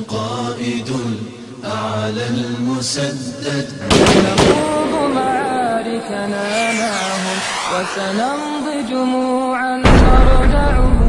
القائد الأعلى المسدد سنخوض معاركنا معهم وسنمضي جموعا نردعهم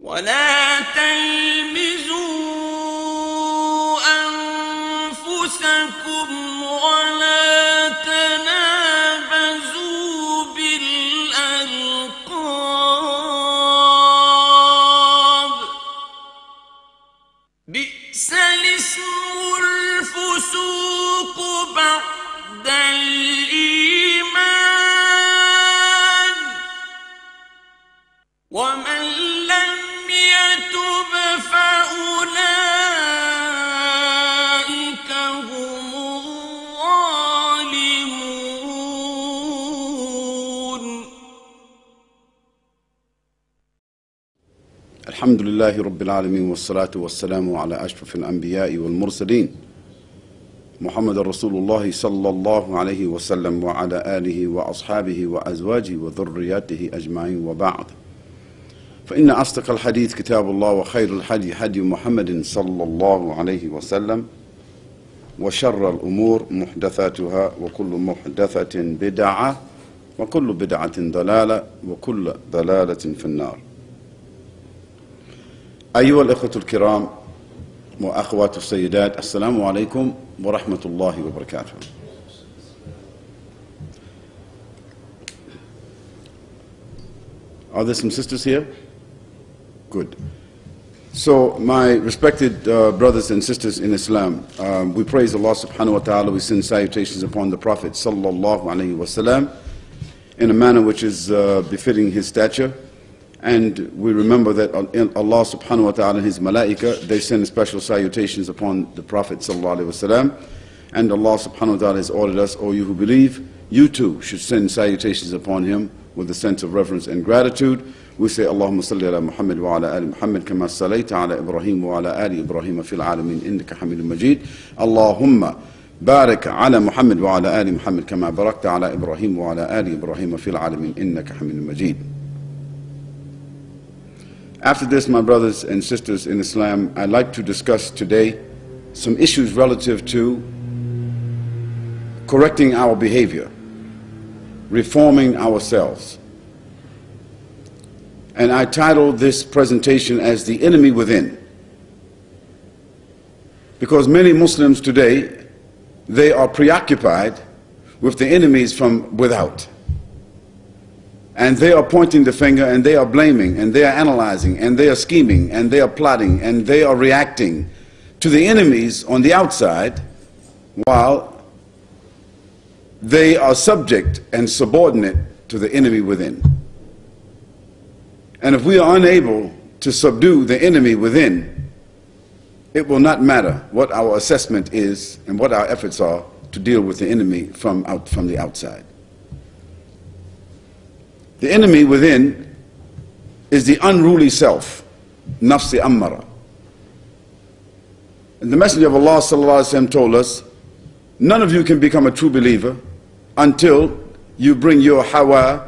ولا تلمزوا أنفسكم ولا تنابزوا بالألقاب بئس الاسم الفسوق بعد الإيمان ومن لم يتب فأولئك هم الظالمون. الحمد لله رب العالمين والصلاة والسلام على أشرف الأنبياء والمرسلين محمد رسول الله صلى الله عليه وسلم وعلى آله وأصحابه وأزواجه وذرياته أجمعين وبعد. فإن أصدق الحديث كتاب الله وخير الحدي حدي محمد صلى الله عليه وسلم وشر الأمور محدثاتها وكل محدثة بدعة وكل بدعة ضلالة وكل ضلالة في النار. أيها الأخوة الكرام وأخوات السيدات السلام عليكم ورحمة الله وبركاته. Are there some sisters here? Good. So, my respected brothers and sisters in Islam, we praise Allah subhanahu wa ta'ala, we send salutations upon the Prophet sallallahu alayhi wa sallam in a manner which is befitting his stature. And we remember that Allah subhanahu wa ta'ala and his malaika, they send special salutations upon the Prophet sallallahu alayhi wa sallam. And Allah subhanahu wa ta'ala has ordered us, O you who believe, you too should send salutations upon him with a sense of reverence and gratitude. We say, Allahumma salli ala Muhammad wa ala ali Muhammad kama salayta ala Ibrahim wa ala ali Ibrahim fil alamin innaka hamidun majid. Allahumma barik ala Muhammad wa ala ali Muhammad kama barakta ala Ibrahim wa ala ali Ibrahim fil alamin innaka hamidun majid. After this, my brothers and sisters in Islam, I'd like to discuss today some issues relative to correcting our behavior, reforming ourselves. And I titled this presentation as The Enemy Within. Because many Muslims today, they are preoccupied with the enemies from without. And they are pointing the finger and they are blaming and they are analyzing and they are scheming and they are plotting and they are reacting to the enemies on the outside while they are subject and subordinate to the enemy within. And if we are unable to subdue the enemy within, it will not matter what our assessment is and what our efforts are to deal with the enemy from the outside. The enemy within is the unruly self, nafsi ammara. And the Messenger of Allah sallallahu alaihi wasallam told us, none of you can become a true believer until you bring your hawa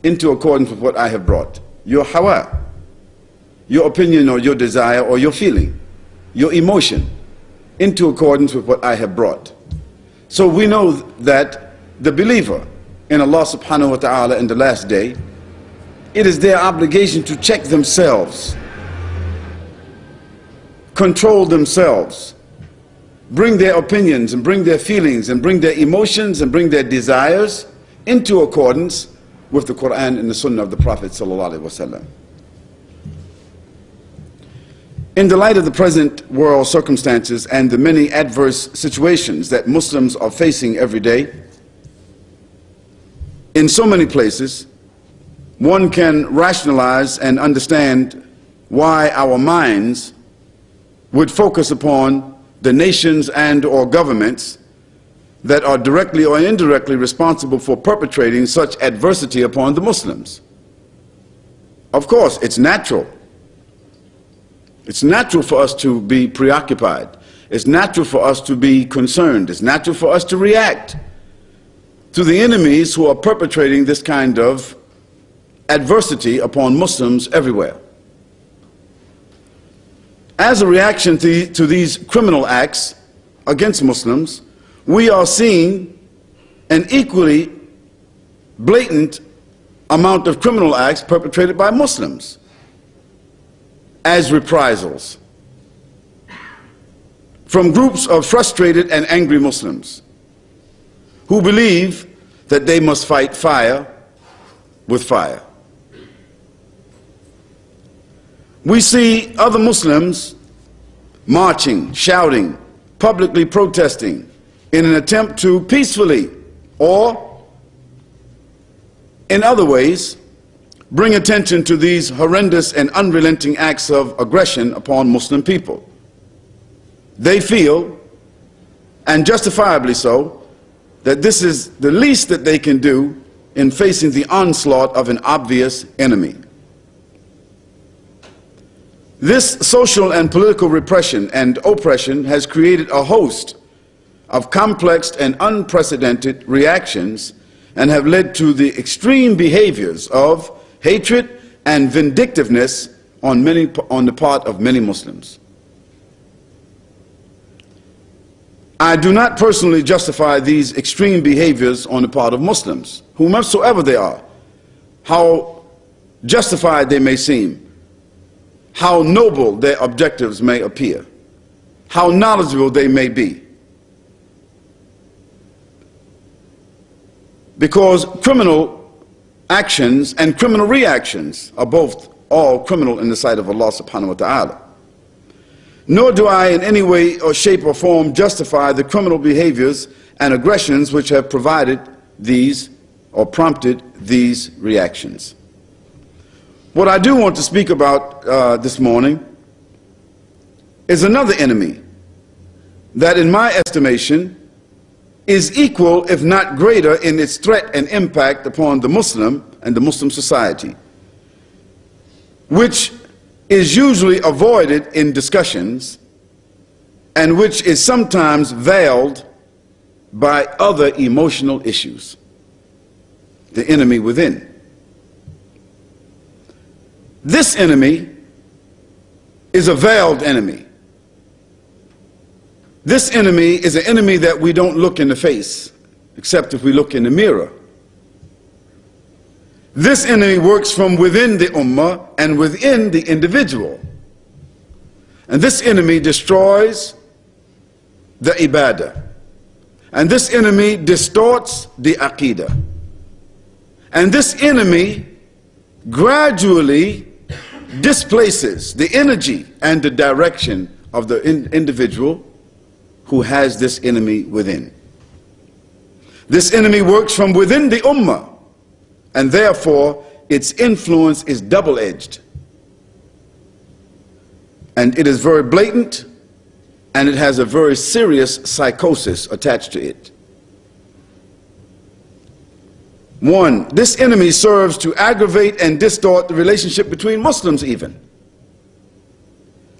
into accordance with what I have brought. Your hawa, your opinion or your desire or your feeling, your emotion, into accordance with what I have brought. So we know that the believer in Allah subhanahu wa ta'ala in the last day, it is their obligation to check themselves, control themselves, bring their opinions and bring their feelings and bring their emotions and bring their desires into accordance with the Quran and the Sunnah of the Prophet ﷺ. In the light of the present world circumstances and the many adverse situations that Muslims are facing every day, in so many places, one can rationalize and understand why our minds would focus upon the nations and or governments that are directly or indirectly responsible for perpetrating such adversity upon the Muslims. Of course, it's natural. It's natural for us to be preoccupied. It's natural for us to be concerned. It's natural for us to react to the enemies who are perpetrating this kind of adversity upon Muslims everywhere. As a reaction to these criminal acts against Muslims, we are seeing an equally blatant amount of criminal acts perpetrated by Muslims as reprisals from groups of frustrated and angry Muslims who believe that they must fight fire with fire. We see other Muslims marching, shouting, publicly protesting in an attempt to peacefully or in other ways bring attention to these horrendous and unrelenting acts of aggression upon Muslim people. They feel, and justifiably so, that this is the least that they can do in facing the onslaught of an obvious enemy. This social and political repression and oppression has created a host of complex and unprecedented reactions and have led to the extreme behaviors of hatred and vindictiveness on the part of many Muslims. I do not personally justify these extreme behaviors on the part of Muslims, whomsoever they are, how justified they may seem, how noble their objectives may appear, how knowledgeable they may be. Because criminal actions and criminal reactions are both all criminal in the sight of Allah subhanahu wa ta'ala. Nor do I in any way or shape or form justify the criminal behaviors and aggressions which have provided these or prompted these reactions. What I do want to speak about this morning is another enemy that, in my estimation, is equal, if not greater, in its threat and impact upon the Muslim and the Muslim society, which is usually avoided in discussions and which is sometimes veiled by other emotional issues: the enemy within. This enemy is a veiled enemy. This enemy is an enemy that we don't look in the face, except if we look in the mirror. This enemy works from within the ummah and within the individual. And this enemy destroys the ibadah. And this enemy distorts the aqidah. And this enemy gradually displaces the energy and the direction of the individual who has this enemy within. This enemy works from within the ummah, and therefore its influence is double-edged. And it is very blatant, and it has a very serious psychosis attached to it. One, this enemy serves to aggravate and distort the relationship between Muslims even.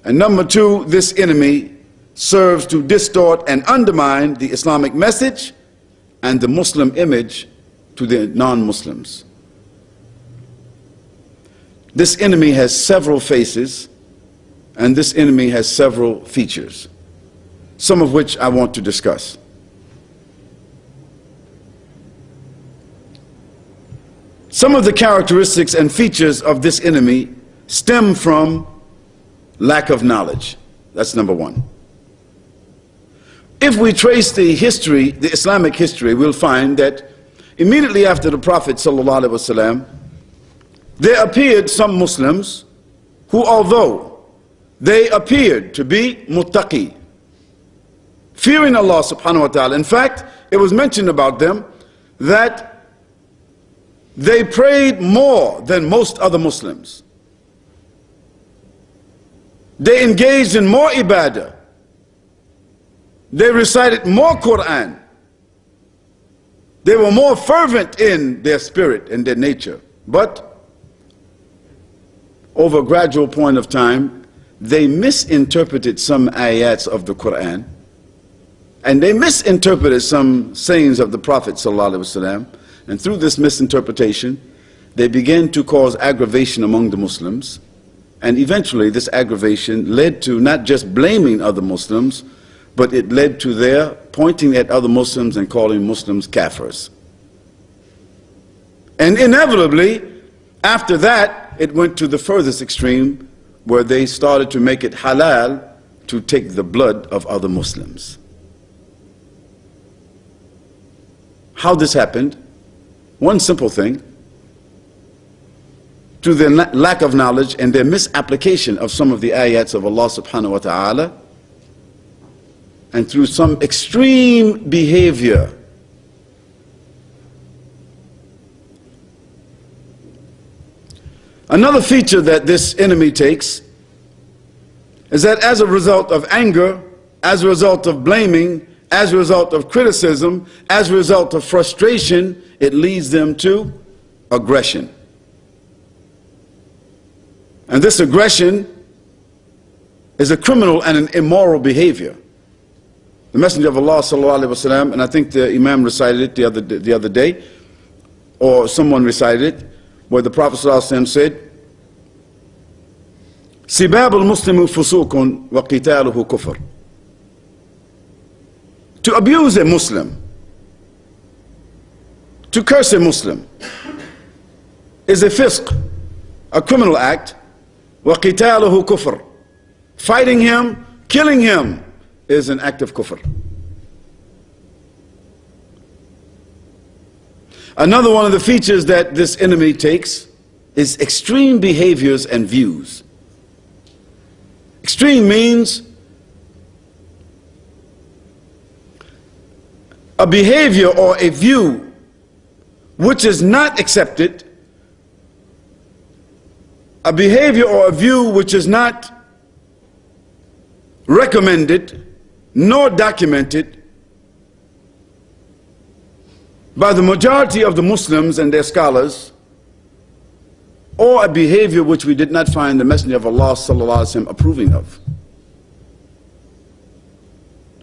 And number two, this enemy serves to distort and undermine the Islamic message and the Muslim image to the non-Muslims. This enemy has several faces, and this enemy has several features, some of which I want to discuss. Some of the characteristics and features of this enemy stem from lack of knowledge. That's number one. If we trace the history, the Islamic history, we'll find that immediately after the Prophet ﷺ, there appeared some Muslims who, although they appeared to be muttaqi, fearing Allah subhanahu wa ta'ala, in fact, it was mentioned about them that they prayed more than most other Muslims. They engaged in more ibadah. They recited more Quran. They were more fervent in their spirit and their nature. But over a gradual point of time, they misinterpreted some ayats of the Quran, and they misinterpreted some sayings of the Prophet ﷺ, and through this misinterpretation, they began to cause aggravation among the Muslims, and eventually this aggravation led to not just blaming other Muslims, but it led to their pointing at other Muslims and calling Muslims kafirs. And inevitably, after that, it went to the furthest extreme, where they started to make it halal to take the blood of other Muslims. How this happened? One simple thing: through their lack of knowledge and their misapplication of some of the ayats of Allah subhanahu wa ta'ala, and through some extreme behavior. Another feature that this enemy takes is that as a result of anger, as a result of blaming, as a result of criticism, as a result of frustration, it leads them to aggression. And this aggression is a criminal and an immoral behavior. The Messenger of Allah ﷺ, and I think the Imam recited it the other day, or someone recited it, where the Prophet ﷺ said, "Sibab al-Muslimu fusukun wa qitaluhu kufr." To abuse a Muslim, to curse a Muslim, is a fisq, a criminal act. Wa qitaluhu kufr. Fighting him, killing him, is an act of kufr. Another one of the features that this enemy takes is extreme behaviors and views. Extreme means a behavior or a view which is not accepted, a behavior or a view which is not recommended nor documented by the majority of the Muslims and their scholars, or a behavior which we did not find the Messenger of Allah ﷺ approving of.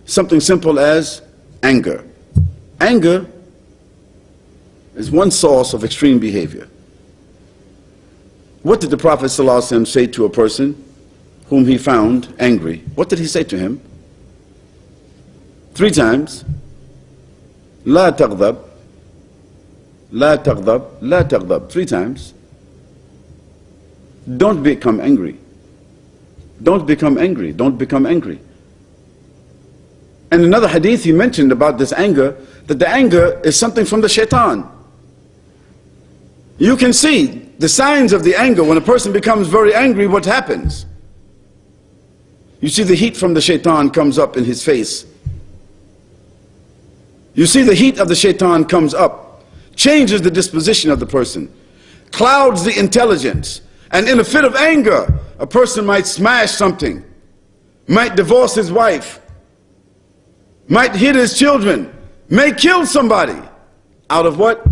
Something simple as anger. Anger is one source of extreme behavior. What did the Prophet ﷺ say to a person whom he found angry? What did he say to him? 3 times. La taghdab, la taghdab, la taghdab. 3 times. Don't become angry. Don't become angry. Don't become angry. And another hadith he mentioned about this anger, that the anger is something from the shaitan. You can see the signs of the anger. When a person becomes very angry, what happens? You see the heat from the shaitan comes up in his face. You see the heat of the shaitan comes up, changes the disposition of the person, clouds the intelligence, and in a fit of anger, a person might smash something, might divorce his wife, might hit his children, may kill somebody. Out of what?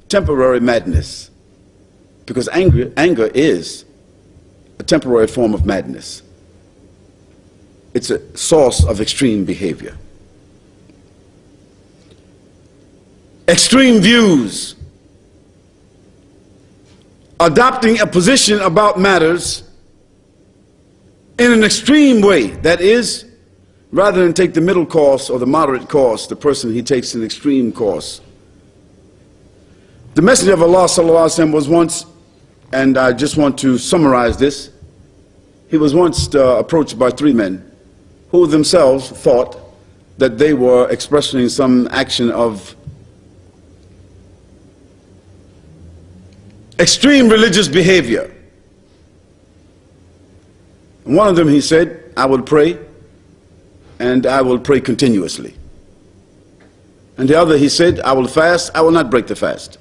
Temporary madness. Because anger is a temporary form of madness. It's a source of extreme behavior. Extreme views. Adopting a position about matters in an extreme way. That is, rather than take the middle course or the moderate course, the person he takes an extreme course. The Messenger of Allah ﷺ was once, and I just want to summarize this, he was once approached by 3 men who themselves thought that they were expressing some action of extreme religious behavior. And one of them, he said, I will pray, and I will pray continuously. And the other, he said, I will fast, I will not break the fast.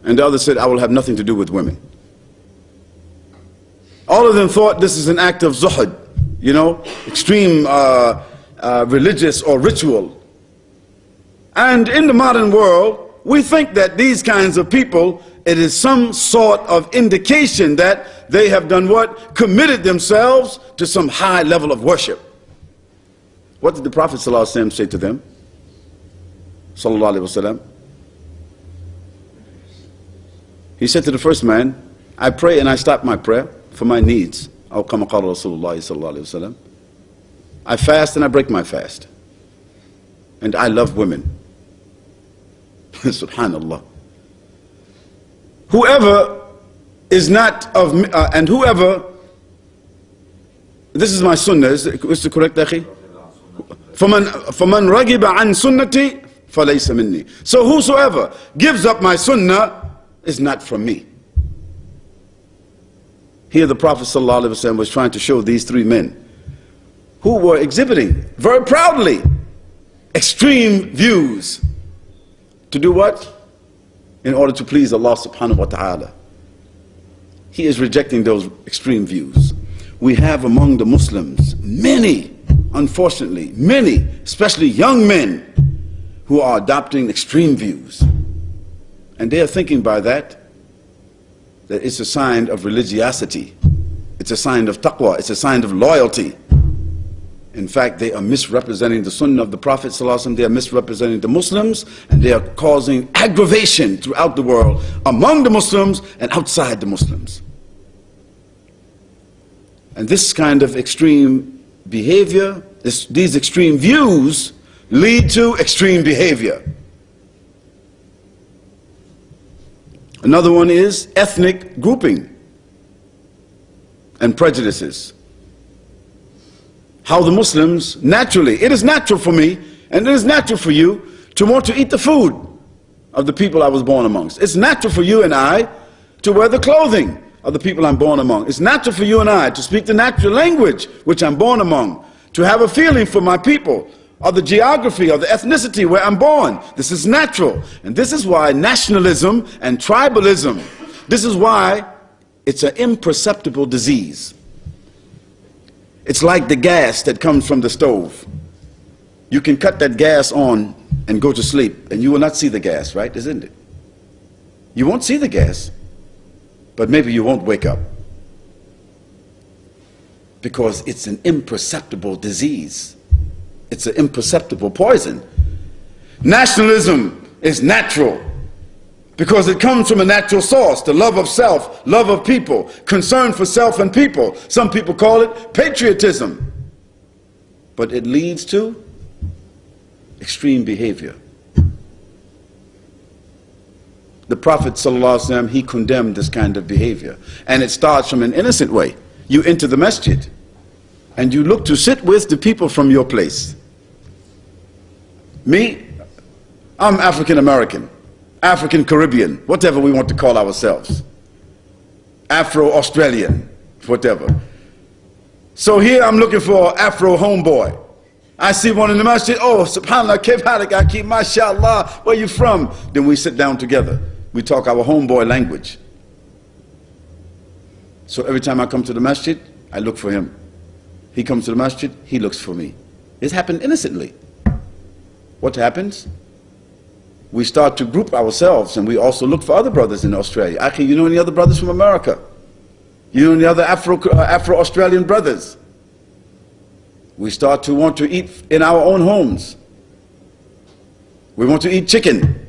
And the other said, I will have nothing to do with women. All of them thought this is an act of zuhud, you know, extreme religious or ritual. And in the modern world, we think that these kinds of people, it is some sort of indication that they have done what? Committed themselves to some high level of worship. What did the Prophet ﷺ say to them? Sallallahu Alaihi Wasallam. He said to the first man, I pray and I stop my prayer for my needs. I fast and I break my fast. And I love women. Subhanallah. Whoever is not of, and whoever, this is my sunnah, is it correct, akhi? فَمَنْ رَغِبَ عَنْ سُنَّتِي فَلَيْسَ مِنِّي. So whosoever gives up my sunnah is not from me. Here the Prophet ﷺ was trying to show these three men who were exhibiting very proudly extreme views to do what? In order to please Allah subhanahu wa ta'ala. He is rejecting those extreme views. We have among the Muslims many, unfortunately, many, especially young men who are adopting extreme views. And they are thinking by that it's a sign of religiosity. It's a sign of taqwa. It's a sign of loyalty. In fact, they are misrepresenting the sunnah of the Prophet ﷺ. They are misrepresenting the Muslims, and they are causing aggravation throughout the world among the Muslims and outside the Muslims. And this kind of extreme behavior, these extreme views lead to extreme behavior. Another one is ethnic grouping and prejudices. How the Muslims naturally, it is natural for me and it is natural for you to want to eat the food of the people I was born amongst. It's natural for you and I to wear the clothing of the people I'm born among. It's natural for you and I to speak the natural language which I'm born among, to have a feeling for my people, of the geography, of the ethnicity where I'm born. This is natural. And this is why nationalism and tribalism, this is why it's an imperceptible disease. It's like the gas that comes from the stove. You can cut that gas on and go to sleep and you will not see the gas, right? Isn't it? You won't see the gas, but maybe you won't wake up. Because it's an imperceptible disease. It's an imperceptible poison. Nationalism is natural because it comes from a natural source, the love of self, love of people, concern for self and people. Some people call it patriotism. But it leads to extreme behavior. The Prophet ﷺ, he condemned this kind of behavior. And it starts from an innocent way. You enter the masjid and you look to sit with the people from your place. Me, I'm African American, African Caribbean, whatever we want to call ourselves. Afro-Australian, whatever. So here I'm looking for Afro homeboy. I see one in the masjid, oh, subhanallah, kayf halik, aki, mashallah, where you from? Then we sit down together. We talk our homeboy language. So every time I come to the masjid, I look for him. He comes to the masjid, he looks for me. It's happened innocently. What happens? We start to group ourselves and we also look for other brothers in Australia. Akhi, you know any other brothers from America? You know any other Afro-Australian brothers? We start to want to eat in our own homes. We want to eat chicken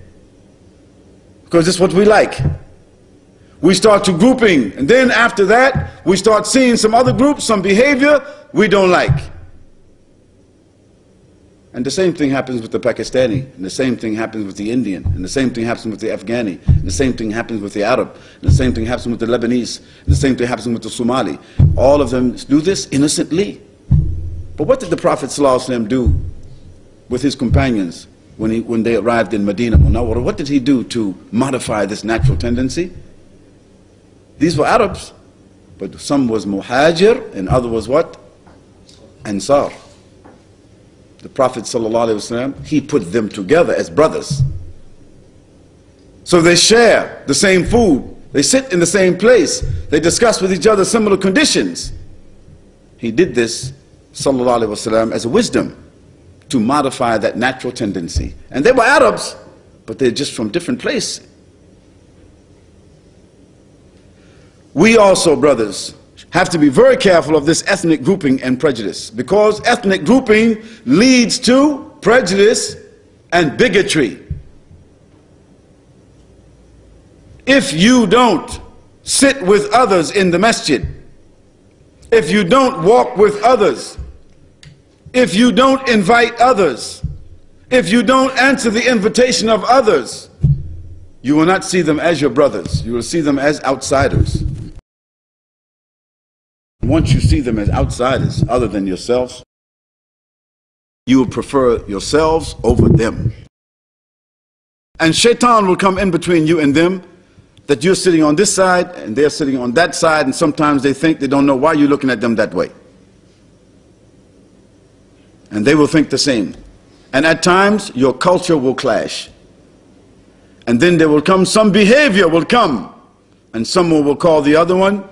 because that's what we like. We start to grouping, and then after that we start seeing some other groups, some behavior we don't like. And the same thing happens with the Pakistani, and the same thing happens with the Indian, and the same thing happens with the Afghani, and the same thing happens with the Arab, and the same thing happens with the Lebanese, and the same thing happens with the Somali. All of them do this innocently. But what did the Prophet ﷺ do with his companions when they arrived in Medina Munawwara, what did he do to modify this natural tendency? These were Arabs, but some was Muhajir and other was what? Ansar. The Prophet ﷺ, he put them together as brothers. So they share the same food, they sit in the same place, they discuss with each other similar conditions. He did this ﷺ as a wisdom to modify that natural tendency. And they were Arabs, but they're just from different places. We also, brothers, have to be very careful of this ethnic grouping and prejudice, because ethnic grouping leads to prejudice and bigotry. If you don't sit with others in the masjid, if you don't walk with others, if you don't invite others, if you don't answer the invitation of others, you will not see them as your brothers. You will see them as outsiders. Once you see them as outsiders other than yourselves, you will prefer yourselves over them. And shaitan will come in between you and them, that you're sitting on this side and they're sitting on that side, and sometimes they think they don't know why you're looking at them that way. And they will think the same. And at times your culture will clash. And then there will come some behavior will come, and someone will call the other one,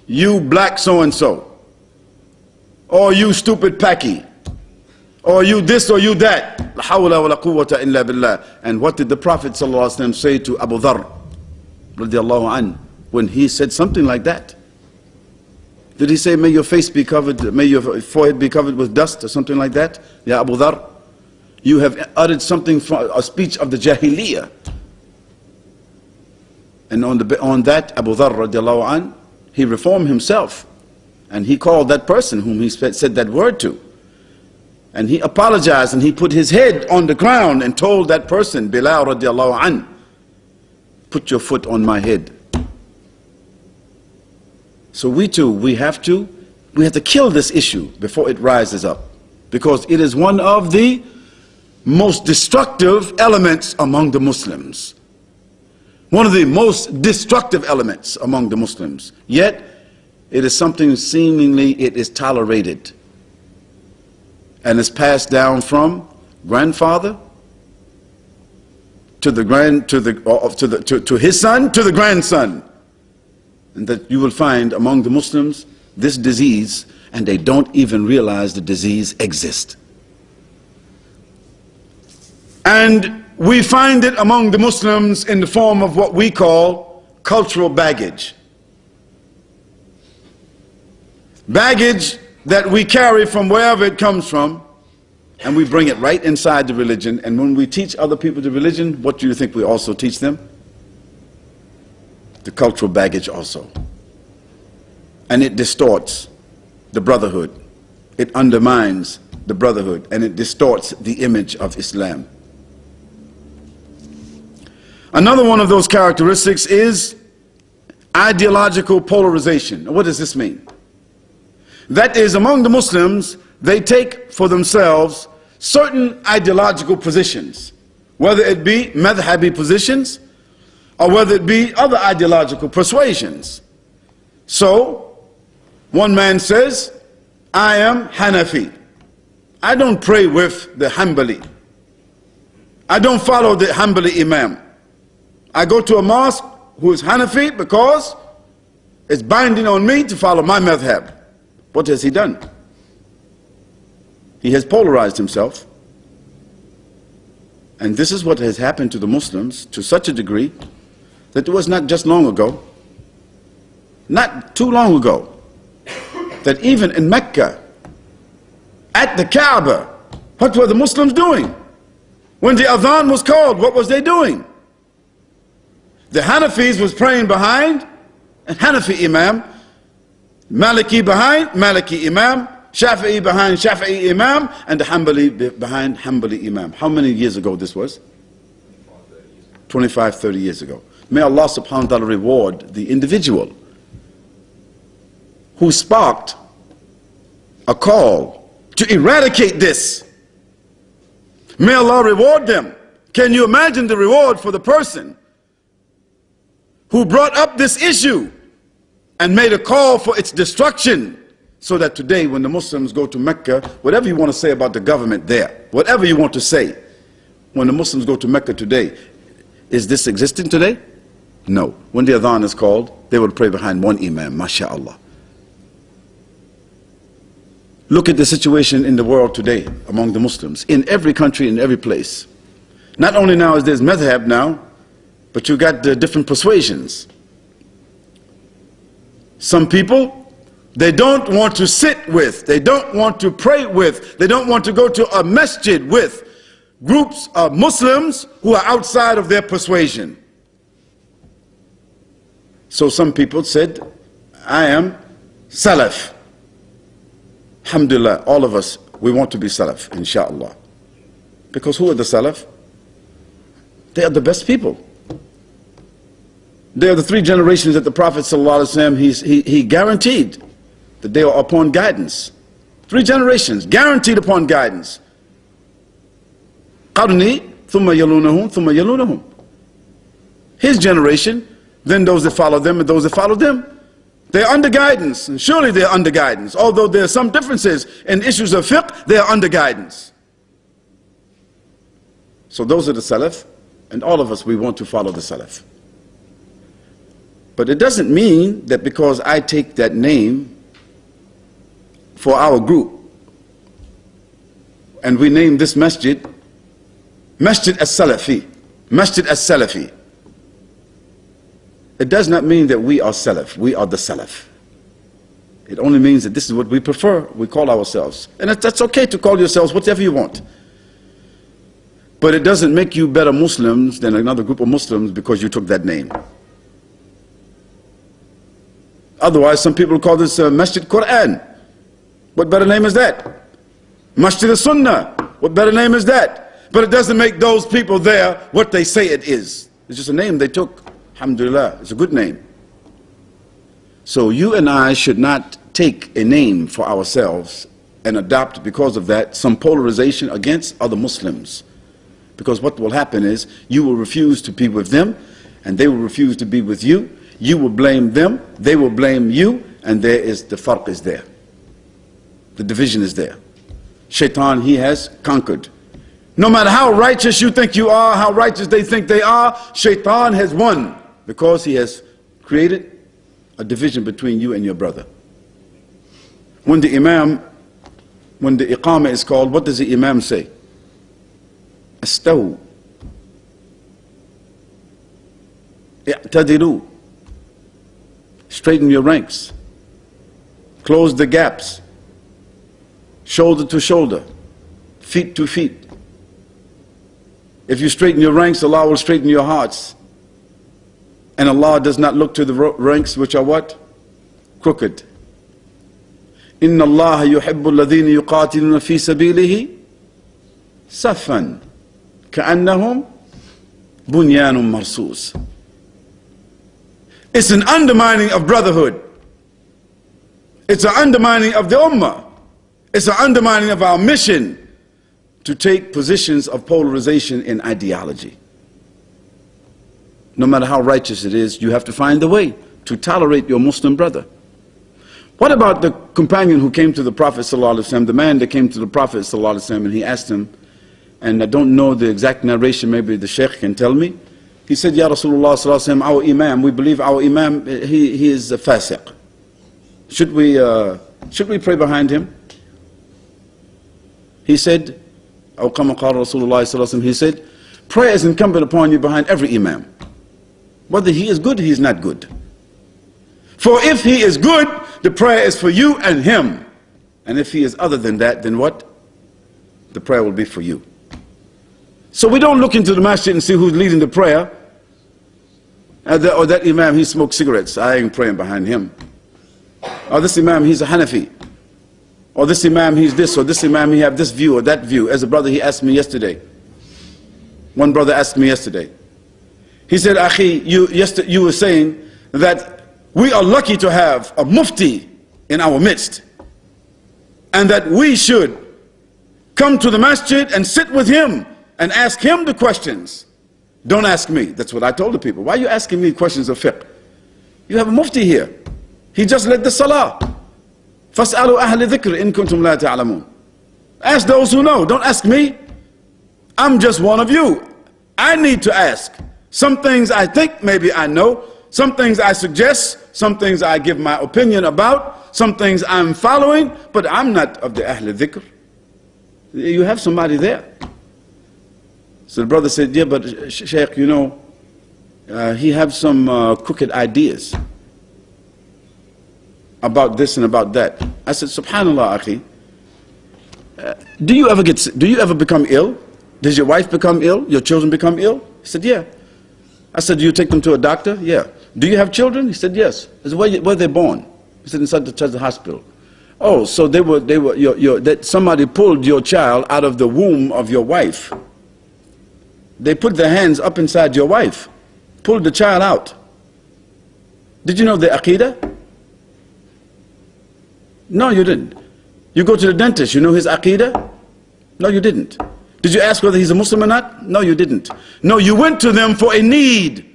you black so-and-so, or you stupid packy, or you this or you that. La hawla wa la quwwata illa billah. And what did the Prophet ﷺ say to Abu Dharr radiallahu anh when he said something like that? Did he say, may your face be covered, may your forehead be covered with dust, or something like that? Ya Abu Dharr, you have uttered something from a speech of the Jahiliyyah. And on that, Abu Dharr radiallahu anh, he reformed himself, and he called that person whom he said that word to, and he apologized, and he put his head on the ground and told that person, Bilal radiallahu anh, put your foot on my head. So we too, we have to kill this issue before it rises up, because it is one of the most destructive elements among the Muslims. One of the most destructive elements among the Muslims. Yet, it is something seemingly it is tolerated. And is passed down from grandfather to his son, to the grandson. And that you will find among the Muslims this disease, and they don't even realize the disease exists. And we find it among the Muslims in the form of what we call cultural baggage. Baggage that we carry from wherever it comes from, and we bring it right inside the religion. And when we teach other people the religion, what do you think we also teach them? The cultural baggage also. And it distorts the brotherhood. It undermines the brotherhood, and it distorts the image of Islam. Another one of those characteristics is ideological polarization. What does this mean? That is, among the Muslims, they take for themselves certain ideological positions, whether it be madhabi positions or whether it be other ideological persuasions. So, one man says, I am Hanafi. I don't pray with the Hanbali. I don't follow the Hanbali Imam. I go to a mosque who is Hanafi because it's binding on me to follow my madhab. What has he done? He has polarized himself. And this is what has happened to the Muslims to such a degree that it was not just long ago, not too long ago, that even in Mecca, at the Kaaba, what were the Muslims doing? When the adhan was called, what was they doing? The Hanafis was praying behind a Hanafi Imam, Maliki behind Maliki Imam, Shafi'i behind Shafi'i Imam, and the Hanbali behind Hanbali Imam. How many years ago this was? 25, 30 years ago. May Allah subhanahu wa ta'ala reward the individual who sparked a call to eradicate this May Allah reward them. Can you imagine the reward for the person who brought up this issue and made a call for its destruction? So that today when the Muslims go to Mecca, whatever you want to say about the government there, whatever you want to say, when the Muslims go to Mecca today, is this existing today? No. When the adhan is called, they will pray behind one imam, mashallah. Look at the situation in the world today among the Muslims, in every country, in every place. Not only now is there's madhab now, but you got the different persuasions. Some people, they don't want to sit with, they don't want to pray with, they don't want to go to a masjid with groups of Muslims who are outside of their persuasion. So some people said, I am Salaf. Alhamdulillah, all of us, we want to be Salaf, inshallah. Because who are the Salaf? They are the best people. They are the 3 generations that the Prophet ﷺ, he guaranteed that they are upon guidance. 3 generations, guaranteed upon guidance. قَرْنِي ثُمَّ يَلُونَهُمْ ثُمَّ يَلُونَهُمْ. His generation, then those that follow them, and those that follow them. They are under guidance, and surely they are under guidance. Although there are some differences in issues of fiqh, they are under guidance. So those are the Salaf, and all of us, we want to follow the Salaf. But it doesn't mean that because I take that name for our group, and we name this masjid, Masjid as-Salafi, Masjid as-Salafi. It does not mean that we are Salaf, we are the Salaf. It only means that this is what we prefer, we call ourselves. And that's okay to call yourselves whatever you want. But it doesn't make you better Muslims than another group of Muslims because you took that name. Otherwise, some people call this Masjid Quran. What better name is that? Masjid al-Sunnah. What better name is that? But it doesn't make those people there what they say it is. It's just a name they took. Alhamdulillah, it's a good name. So you and I should not take a name for ourselves and adopt because of that some polarization against other Muslims. Because what will happen is you will refuse to be with them and they will refuse to be with you. You will blame them, they will blame you, and there is the farq is there. The division is there. Shaitan, he has conquered. No matter how righteous you think you are, how righteous they think they are, Shaitan has won because he has created a division between you and your brother. When the Imam, when the Iqamah is called, what does the Imam say? Astaw. I'tadilu. Straighten your ranks. Close the gaps. Shoulder to shoulder. Feet to feet. If you straighten your ranks, Allah will straighten your hearts. And Allah does not look to the ranks which are what? Crooked. Inna Allah yuhibbu alladhina yuqatiluna fi sabilihi saffan ka'annahum bunyanun marsus. It's an undermining of brotherhood. It's an undermining of the ummah. It's an undermining of our mission to take positions of polarization in ideology. No matter how righteous it is, you have to find a way to tolerate your Muslim brother. What about the companion who came to the Prophet ﷺ, the man that came to the Prophet ﷺ, and he asked him, and I don't know the exact narration, maybe the Shaykh can tell me. He said, Ya Rasulullah ﷺ, our Imam, we believe our Imam, he is a fasiq. Should we pray behind him? He said, أو كما قال رسول الله صلى الله عليه وسلم, he said, prayer is incumbent upon you behind every Imam. Whether he is good, he is not good. For if he is good, the prayer is for you and him. And if he is other than that, then what? The prayer will be for you. So we don't look into the masjid and see who's leading the prayer. Or that Imam, he smokes cigarettes, I ain't praying behind him. Or this Imam, he's a Hanafi. Or this Imam, he's this, or this Imam, he have this view or that view. As a brother, he asked me yesterday. One brother asked me yesterday. He said, Akhi, you were saying that we are lucky to have a mufti in our midst. And that we should come to the masjid and sit with him and ask him the questions. Don't ask me. That's what I told the people. Why are you asking me questions of fiqh? You have a mufti here. He just led the salah. فَاسْأَلُوا أَهْلِ ذِكْرِ إِن كُنْتُمْ لَا تَعْلَمُونَ. Ask those who know. Don't ask me. I'm just one of you. I need to ask. Some things I think maybe I know. Some things I suggest. Some things I give my opinion about. Some things I'm following. But I'm not of the Ahl Dhikr. You have somebody there. So the brother said, yeah, but Shaykh, you know, he have some crooked ideas about this and about that. I said, Subhanallah, akhi. Do you ever become ill? Does your wife become ill? Your children become ill? He said, yeah. I said, do you take them to a doctor? Yeah. Do you have children? He said, yes. I said, where they born? He said, inside the hospital. Oh, so that somebody pulled your child out of the womb of your wife. They put their hands up inside your wife, pulled the child out. Did you know the aqidah? No, you didn't. You go to the dentist, you know his aqidah? No, you didn't. Did you ask whether he's a Muslim or not? No, you didn't. No, you went to them for a need,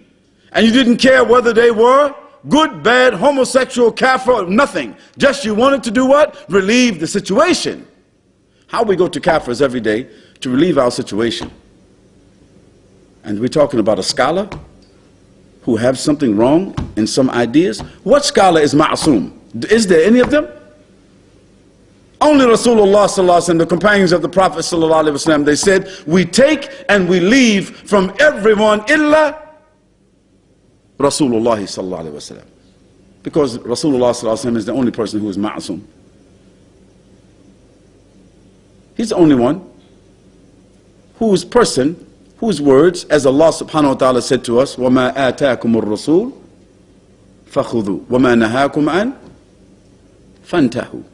and you didn't care whether they were good, bad, homosexual, kafir, nothing. Just you wanted to do what? Relieve the situation. How we go to kafirs every day to relieve our situation. And we're talking about a scholar who have something wrong in some ideas. What scholar is ma'asum? Is there any of them? Only Rasulullah sallallahu alaihi wasallam, the companions of the Prophet sallallahu alaihi wasallam, they said, we take and we leave from everyone illa Rasulullah sallallahu alaihi wasallam. Because Rasulullah sallallahu alaihi wasallam is the only person who is ma'asum. He's the only one whose words, as Allah subhanahu wa ta'ala said to us, وَمَا آتَاكُمُ الرَّسُولُ فَخُذُوا وَمَا نَهَاكُمْ عَنْ فَانْتَهُوا.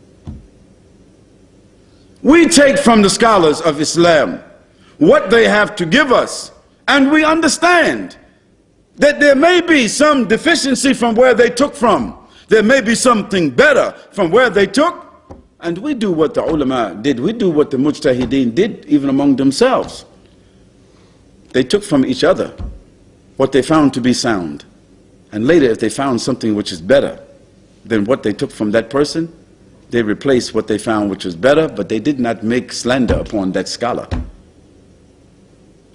We take from the scholars of Islam what they have to give us, and we understand that there may be some deficiency from where they took from. There may be something better from where they took, and we do what the ulama did. We do what the mujtahideen did, even among themselves. They took from each other what they found to be sound. And later, if they found something which is better than what they took from that person, they replaced what they found which was better, but they did not make slander upon that scholar.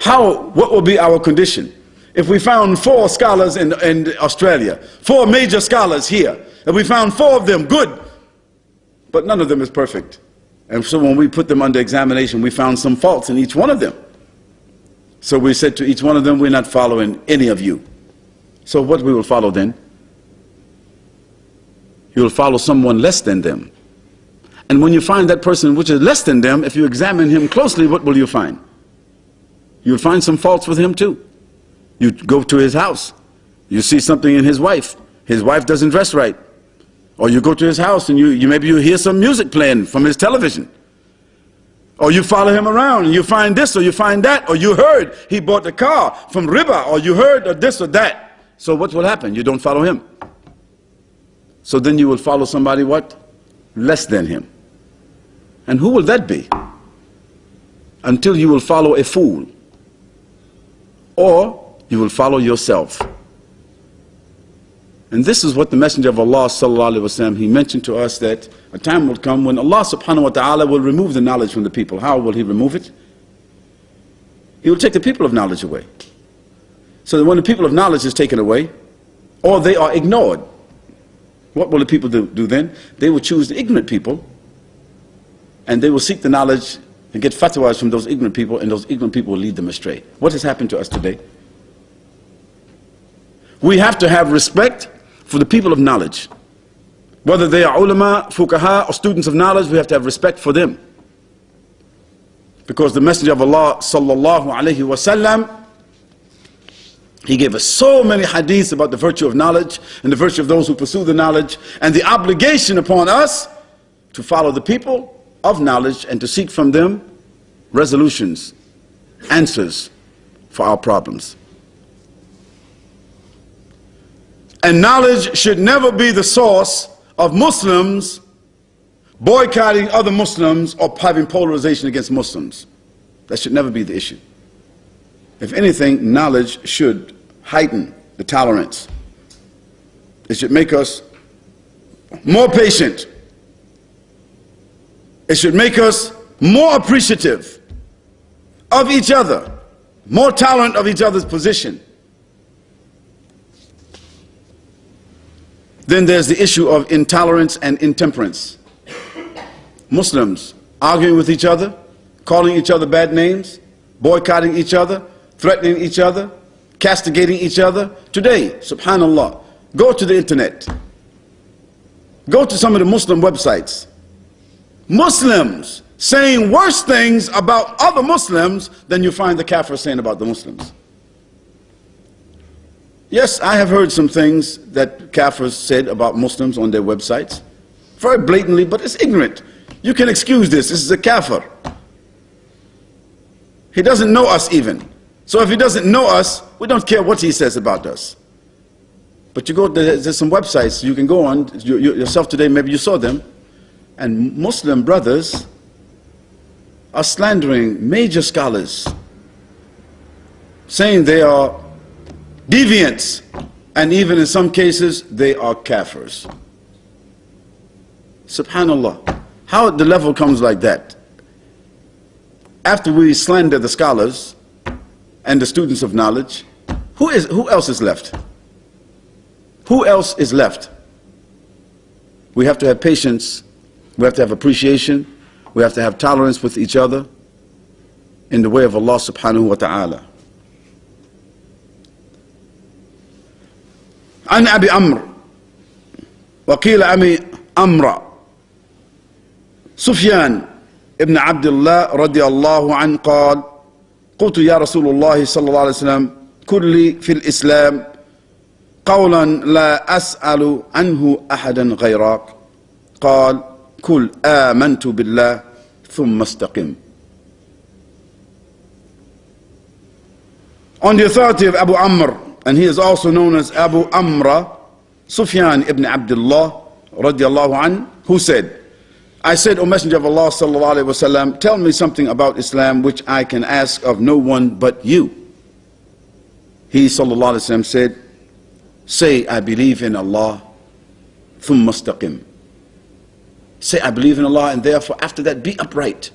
What will be our condition? If we found 4 scholars in Australia, 4 major scholars here, and we found 4 of them good, but none of them is perfect. And so when we put them under examination, we found some faults in each one of them. So we said to each one of them, we're not following any of you. So what we will follow then? You will follow someone less than them. And when you find that person which is less than them, if you examine him closely, what will you find? You'll find some faults with him too. You go to his house, you see something in his wife doesn't dress right. Or you go to his house and maybe you hear some music playing from his television. Or you follow him around and you find this or you find that, or you heard he bought a car from riba, or you heard of this or that. So what will happen? You don't follow him. So then you will follow somebody what? Less than him. And who will that be? Until you will follow a fool. Or you will follow yourself. And this is what the Messenger of Allah sallallahu alaihi wasallam, he mentioned to us that a time will come when Allah subhanahu wa ta'ala will remove the knowledge from the people. How will he remove it? He will take the people of knowledge away. So that when the people of knowledge is taken away, or they are ignored, what will the people do then? They will choose the ignorant people, and they will seek the knowledge and get fatwas from those ignorant people, and those ignorant people will lead them astray. What has happened to us today? We have to have respect for the people of knowledge. Whether they are ulama, fuqaha, or students of knowledge, we have to have respect for them. Because the Messenger of Allah sallallahu alaihi wasallam, he gave us so many hadiths about the virtue of knowledge and the virtue of those who pursue the knowledge, and the obligation upon us to follow the people of knowledge and to seek from them resolutions, answers for our problems. And knowledge should never be the source of Muslims boycotting other Muslims or having polarization against Muslims. That should never be the issue. If anything, knowledge should heighten the tolerance. It should make us more patient. It should make us more appreciative of each other, more tolerant of each other's position. Then there's the issue of intolerance and intemperance. Muslims arguing with each other, calling each other bad names, boycotting each other, threatening each other, castigating each other. Today, subhanallah, go to the internet. Go to some of the Muslim websites. Muslims saying worse things about other Muslims than you find the Kafirs saying about the Muslims. Yes, I have heard some things that Kafirs said about Muslims on their websites. Very blatantly, but it's ignorant. You can excuse this. This is a Kafir. He doesn't know us even. So if he doesn't know us, we don't care what he says about us. But you go, there's some websites you can go on, yourself today, maybe you saw them, and Muslim brothers are slandering major scholars, saying they are deviants, and even in some cases, they are kafirs. Subhanallah. How the level comes like that? After we slander the scholars and the students of knowledge, who else is left? Who else is left? We have to have patience, we have to have appreciation, we have to have tolerance with each other in the way of Allah subhanahu wa ta'ala. عن أبي عمرو وقيل أبي عمرو سفيان ابن عبد الله رضي الله عنه قال قلت يا رسول الله صلى الله عليه وسلم قل لي في الإسلام قولا لا أسأل عنه أحدا غيرك قال قل آمنت بالله ثم استقم. On the authority of Abu Amr, and he is also known as Abu Amra, Sufyan ibn Abdullah radiallahu anhu, who said, I said, O Messenger of Allah sallallahu alaihi wasallam, tell me something about Islam which I can ask of no one but you. He sallallahu alaihi wasallam said, say I believe in Allah, thumma istaqim. Say I believe in Allah, and therefore after that be upright.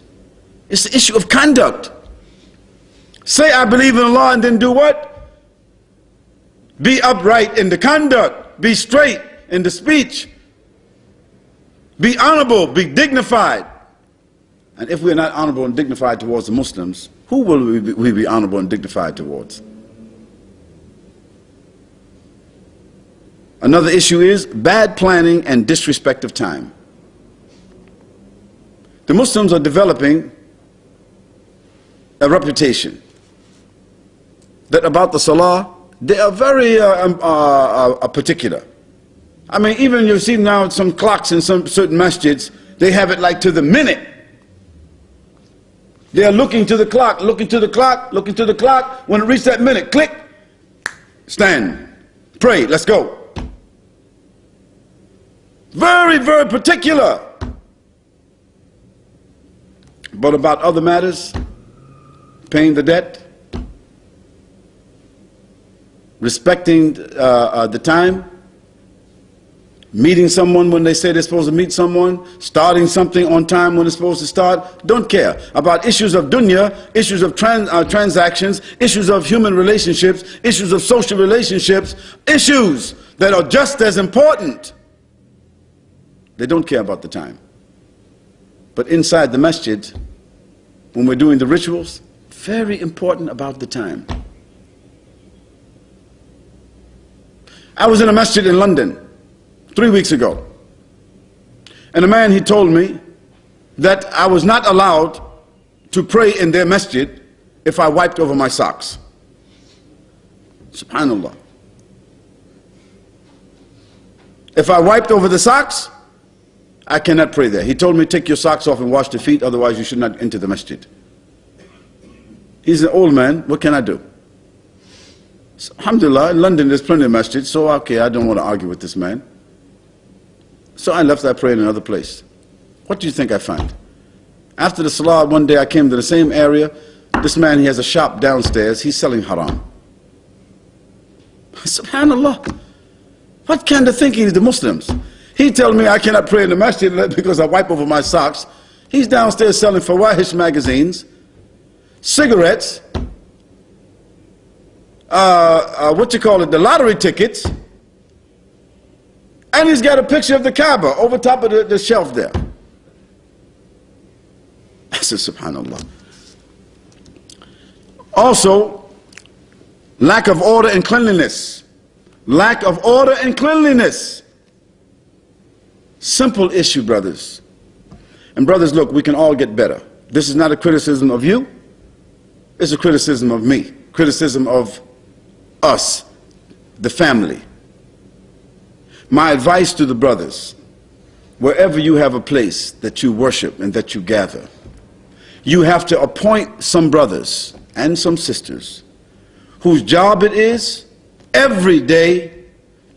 It's the issue of conduct. Say I believe in Allah and then do what? Be upright in the conduct, be straight in the speech, be honorable, be dignified. And if we are not honorable and dignified towards the Muslims, who will we be honorable and dignified towards? Another issue is bad planning and disrespect of time. The Muslims are developing a reputation that about the Salah, they are very particular. I mean, even you see now some clocks in some certain masjids, they have it like to the minute. They are looking to the clock, looking to the clock, looking to the clock. When it reaches that minute, click, stand, pray, let's go. Very, very particular. But about other matters, paying the debt, respecting the time, meeting someone when they say they're supposed to meet someone, starting something on time when it's supposed to start, don't care. About issues of dunya, issues of transactions, issues of human relationships, issues of social relationships, issues that are just as important. They don't care about the time. But inside the masjid, when we're doing the rituals, very important about the time. I was in a masjid in London 3 weeks ago, and a man, he told me that I was not allowed to pray in their masjid if I wiped over my socks. Subhanallah. If I wiped over the socks, I cannot pray there. He told me, take your socks off and wash the feet, otherwise you should not enter the masjid. He's an old man, what can I do? So, alhamdulillah, in London there's plenty of masjids, so okay, I don't want to argue with this man. So I left that prayer in another place. What do you think I find? After the salah, one day I came to the same area. This man, he has a shop downstairs. He's selling haram. Subhanallah. What kind of thinking is the Muslims? He tells me I cannot pray in the masjid because I wipe over my socks. He's downstairs selling fawahish magazines, cigarettes, the lottery tickets, and he's got a picture of the Kaaba over top of the shelf there. I said, subhanallah. Also, lack of order and cleanliness. Lack of order and cleanliness. Simple issue, brothers. And brothers, look, we can all get better. This is not a criticism of you. It's a criticism of me. Criticism of us, the family. My advice to the brothers, wherever you have a place that you worship and that you gather, you have to appoint some brothers and some sisters whose job it is every day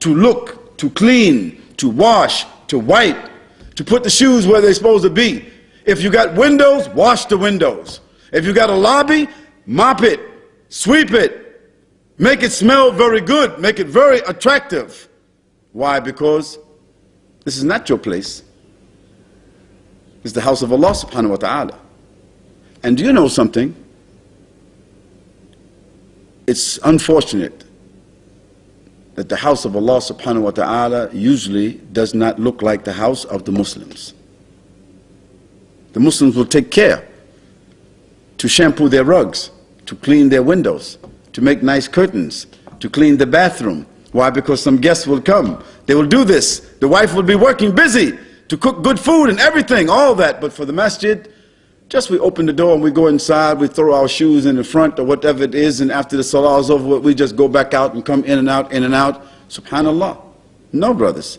to look, to clean, to wash, to wipe, to put the shoes where they're supposed to be. If you got windows, wash the windows. If you got a lobby, mop it, sweep it, make it smell very good, make it very attractive. Why? Because this is not your place. It's the house of Allah subhanahu wa ta'ala. And do you know something? It's unfortunate that the house of Allah subhanahu wa ta'ala usually does not look like the house of the Muslims. The Muslims will take care to shampoo their rugs, to clean their windows, to make nice curtains, to clean the bathroom. Why? Because some guests will come. They will do this. The wife will be working busy to cook good food and everything, all that. But for the masjid, just we open the door and we go inside, we throw our shoes in the front or whatever it is, and after the salah is over, we just go back out and come in and out, in and out. Subhanallah. No, brothers.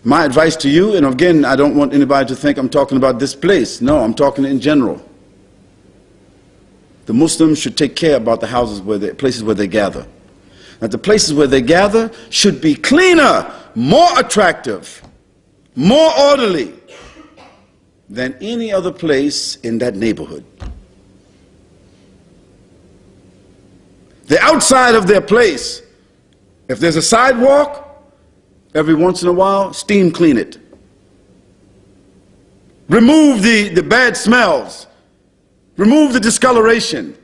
My advice to you, and again, I don't want anybody to think I'm talking about this place. No, I'm talking in general. The Muslims should take care about the houses places where they gather. That the places where they gather should be cleaner, more attractive, more orderly than any other place in that neighborhood. The outside of their place, if there's a sidewalk, every once in a while, steam clean it. Remove the bad smells. Remove the discoloration.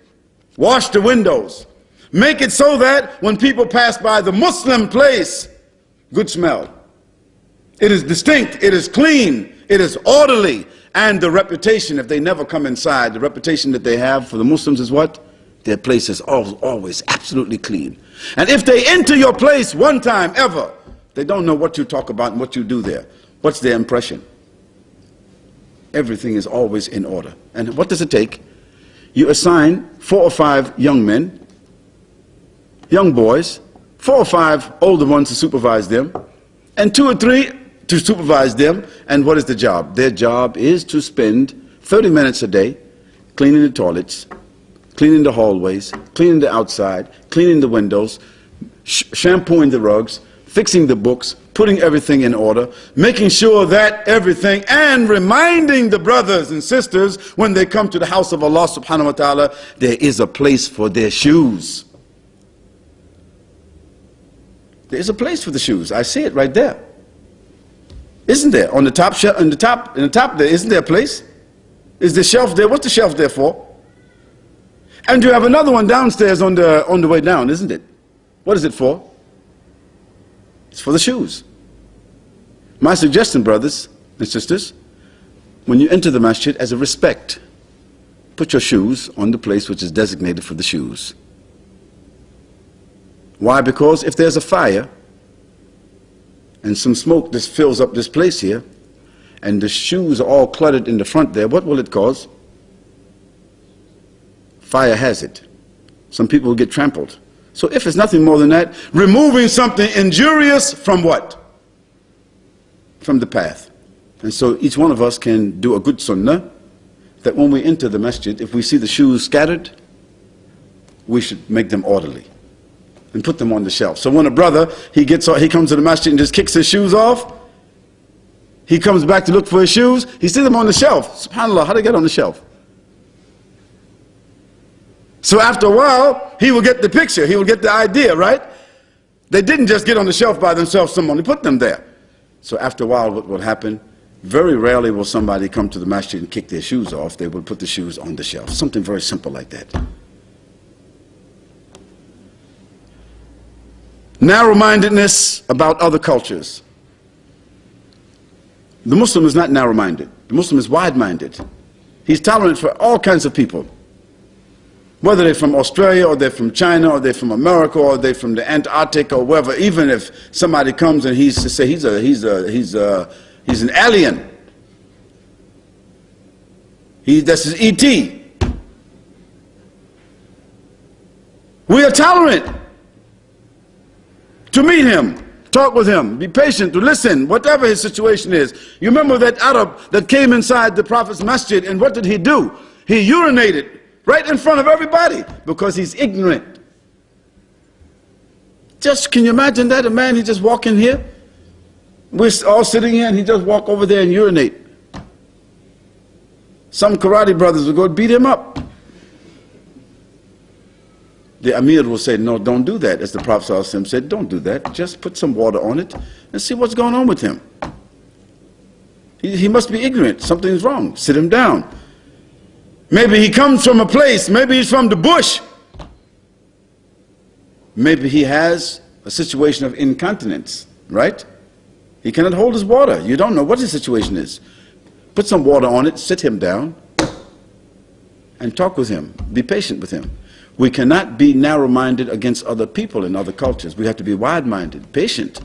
Wash the windows. Make it so that when people pass by the Muslim place, good smell. It is distinct, it is clean, it is orderly, and the reputation, if they never come inside, the reputation that they have for the Muslims is what? Their place is always absolutely clean. And if they enter your place one time ever, they don't know what you talk about and what you do there. What's their impression? Everything is always in order. And what does it take? You assign 4 or 5 young men, young boys, 4 or 5 older ones to supervise them, and 2 or 3 to supervise them. And what is the job? Their job is to spend 30 minutes a day cleaning the toilets, cleaning the hallways, cleaning the outside, cleaning the windows, shampooing the rugs, fixing the books, putting everything in order, making sure that everything, and reminding the brothers and sisters when they come to the house of Allah subhanahu wa ta'ala, there is a place for their shoes. There is a place for the shoes. I see it right there. Isn't there? On the top shelf, in the top there, isn't there a place? Is the shelf there? What's the shelf there for? And you have another one downstairs on the way down, isn't it? What is it for? It's for the shoes. My suggestion, brothers and sisters, when you enter the masjid, as a respect, put your shoes on the place which is designated for the shoes. Why? Because if there's a fire and some smoke just fills up this place here, and the shoes are all cluttered in the front there, what will it cause? Fire hazard. Some people will get trampled. So if it's nothing more than that, removing something injurious from what? From the path. And so each one of us can do a good sunnah, that when we enter the masjid, if we see the shoes scattered, we should make them orderly and put them on the shelf. So when a brother, he comes to the masjid and just kicks his shoes off, He comes back to look for his shoes. He sees them on the shelf. SubhanAllah, how did they get on the shelf? So after a while, he will get the picture. He will get the idea, right? They didn't just get on the shelf by themselves. Someone put them there. So after a while, what will happen? Very rarely will somebody come to the masjid and kick their shoes off. They will put the shoes on the shelf. Something very simple like that. Narrow-mindedness about other cultures. The Muslim is not narrow-minded. The Muslim is wide-minded. He's tolerant for all kinds of people. Whether they're from Australia, or they're from China, or they're from America, or they're from the Antarctic, or wherever. Even if somebody comes and he's to say he's an alien. That's his ET. We are tolerant to meet him, talk with him, be patient, to listen, whatever his situation is. You remember that Arab that came inside the Prophet's masjid, and what did he do? He urinated right in front of everybody because he's ignorant. Just, can you imagine that? A man, he just walk in here. We're all sitting here and he just walk over there and urinate. Some karate brothers will go beat him up. The Amir will say, no, don't do that. As the Prophet ﷺ said, don't do that. Just put some water on it and see what's going on with him. He must be ignorant. Something's wrong. Sit him down. Maybe he comes from a place. Maybe he's from the bush. Maybe he has a situation of incontinence, right? He cannot hold his water. You don't know what his situation is. Put some water on it, sit him down, and talk with him. Be patient with him. We cannot be narrow-minded against other people in other cultures. We have to be wide-minded, patient,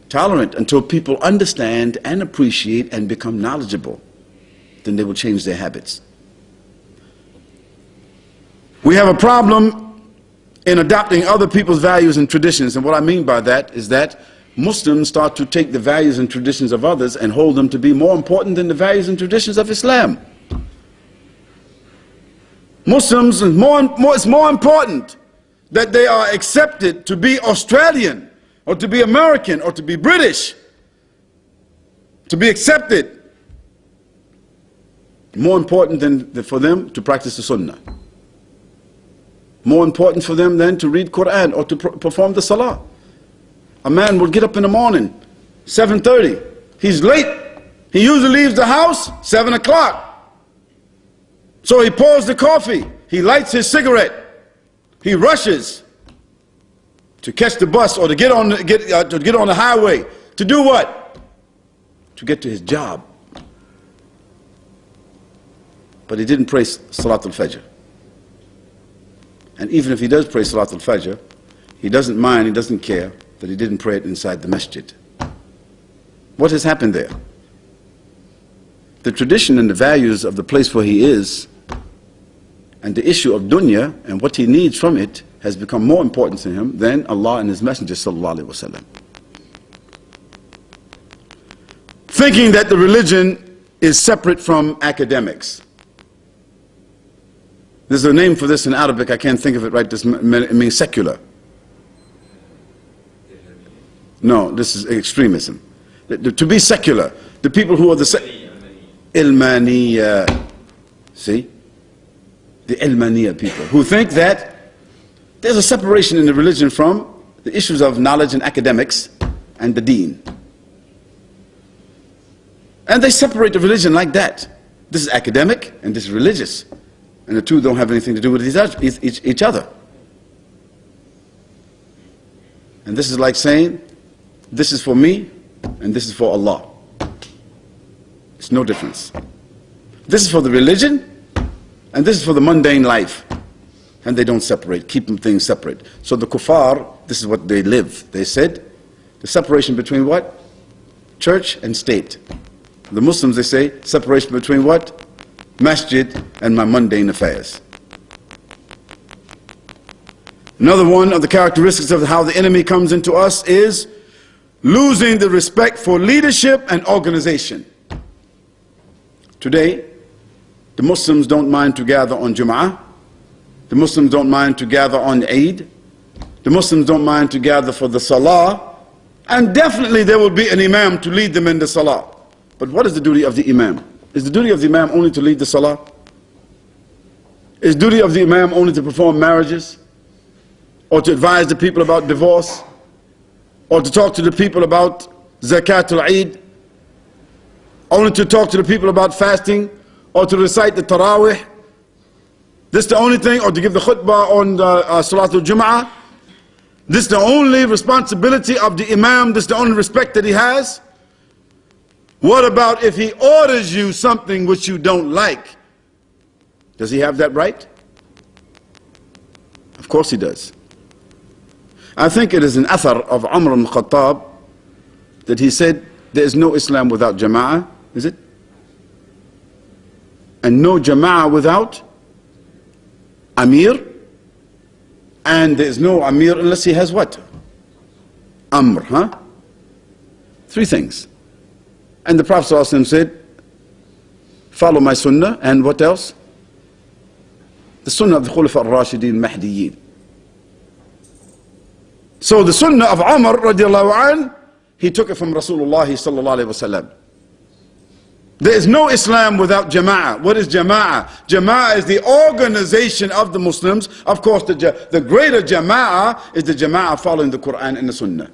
tolerant, until people understand and appreciate and become knowledgeable. Then they will change their habits. We have a problem in adopting other people's values and traditions, and what I mean by that is that Muslims start to take the values and traditions of others and hold them to be more important than the values and traditions of Islam. Muslims, it's more important that they are accepted to be Australian or to be American or to be British, to be accepted. More important than for them to practice the Sunnah. More important for them than to read Quran or to perform the Salah. A man will get up in the morning, 7:30. He's late. He usually leaves the house 7 o'clock. So he pours the coffee, he lights his cigarette, he rushes to catch the bus or to get on the highway. To do what? To get to his job. But he didn't pray Salatul Fajr. And even if he does pray Salatul Fajr, he doesn't mind, he doesn't care that he didn't pray it inside the masjid. What has happened there? The tradition and the values of the place where he is and the issue of dunya and what he needs from it has become more important to him than Allah and His Messenger sallallahu alaihi wasallam. Thinking that the religion is separate from academics. There's a name for this in Arabic, I can't think of it right, it means secular. No, this is extremism. To be secular, the people who are the Ilmaniya, see? The Ilmaniya people, who think that there's a separation in the religion from the issues of knowledge and academics and the deen. And they separate the religion like that. This is academic and this is religious. And the two don't have anything to do with each other. And this is like saying, this is for me and this is for Allah. It's no difference. This is for the religion and this is for the mundane life. And they don't separate, keep things separate. So the kuffar, this is what they live. They said, the separation between what? Church and state. The Muslims, they say, separation between what? Masjid and my mundane affairs. Another one of the characteristics of how the enemy comes into us is losing the respect for leadership and organization. Today, the Muslims don't mind to gather on Jum'ah. The Muslims don't mind to gather on Eid. The Muslims don't mind to gather for the Salah. And definitely there will be an imam to lead them in the Salah. But what is the duty of the imam? Is the duty of the imam only to lead the salah? Is the duty of the imam only to perform marriages? Or to advise the people about divorce? Or to talk to the people about zakatul Eid? Only to talk to the people about fasting? Or to recite the tarawih? This the only thing? Or to give the khutbah on Salatul Jum'ah? This the only responsibility of the imam? This the only respect that he has? What about if he orders you something which you don't like? Does he have that right? Of course he does. I think it is an athar of Umar ibn Khattab that he said, there is no Islam without jama'ah, is it? And no jama'ah without amir. And there is no amir unless he has what? Amr, huh? Three things. And the Prophet ﷺ said, follow my sunnah, and what else? The sunnah of the Khulafa al-Rashidin Mahdiyyin. So the sunnah of Umar radiallahu anh, he took it from Rasulullah sallallahu alayhi wa sallam. There is no Islam without jama'ah. What is jama'ah? Jama'ah is the organization of the Muslims. Of course, the greater jama'ah is the jama'ah following the Quran and the sunnah.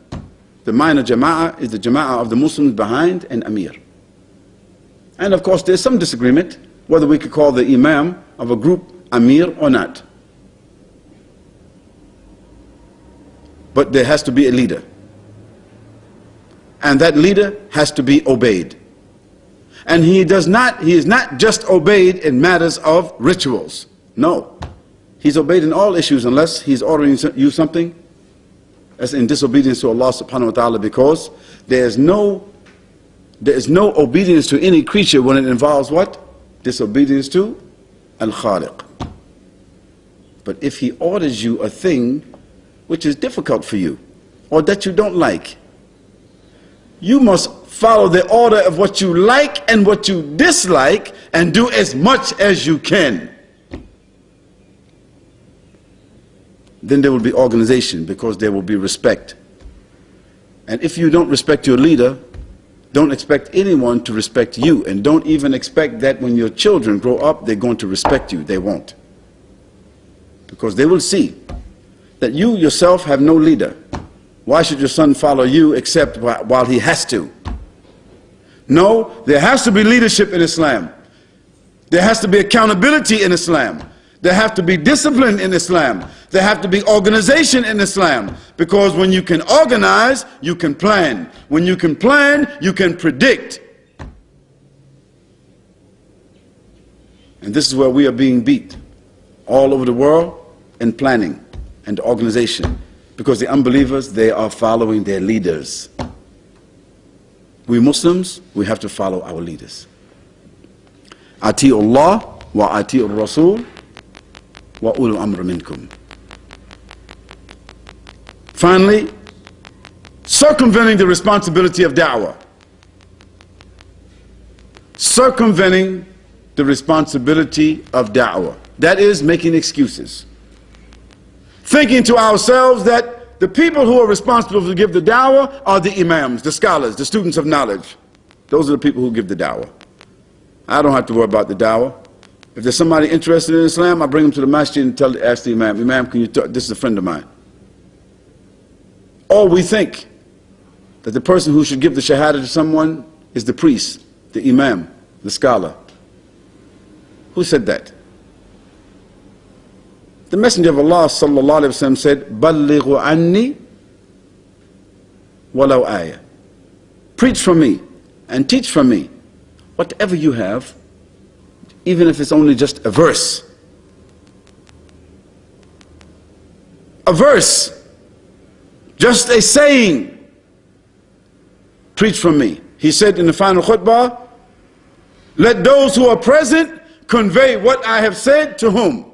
The minor jama'ah is the jama'ah of the Muslims behind an amir. And of course, there's some disagreement whether we could call the imam of a group amir or not. But there has to be a leader. And that leader has to be obeyed. And he is not just obeyed in matters of rituals. No. He's obeyed in all issues unless he's ordering you something that's in disobedience to Allah subhanahu wa ta'ala, because there is no obedience to any creature when it involves what? Disobedience to al-Khaliq. But if he orders you a thing which is difficult for you, or that you don't like, you must follow the order of what you like and what you dislike and do as much as you can. Then there will be organization, because there will be respect. And if you don't respect your leader, don't expect anyone to respect you, and don't even expect that when your children grow up they're going to respect you. They won't. Because they will see that you yourself have no leader. Why should your son follow you except while he has to? No, there has to be leadership in Islam. There has to be accountability in Islam. There have to be discipline in Islam. There have to be organization in Islam. Because when you can organize, you can plan. When you can plan, you can predict. And this is where we are being beat all over the world in planning and organization. Because the unbelievers, they are following their leaders. We Muslims, we have to follow our leaders. Ati'u Allah wa ati'u Rasul wa ulul amr minkum. Finally, circumventing the responsibility of da'wah. Circumventing the responsibility of da'wah. That is making excuses. Thinking to ourselves that the people who are responsible to give the da'wah are the imams, the scholars, the students of knowledge. Those are the people who give the da'wah. I don't have to worry about the da'wah. If there's somebody interested in Islam, I bring them to the masjid and ask the imam, Imam, can you talk? This is a friend of mine. Or we think that the person who should give the shahada to someone is the priest, the imam, the scholar. Who said that? The Messenger of Allah sallallahu alaihi wasallam said, "Ballighu anni walau ayah." Preach from me and teach from me whatever you have, even if it's only just a verse. A verse, just a saying. Preach from me. He said in the final khutbah, "Let those who are present convey what I have said to whom?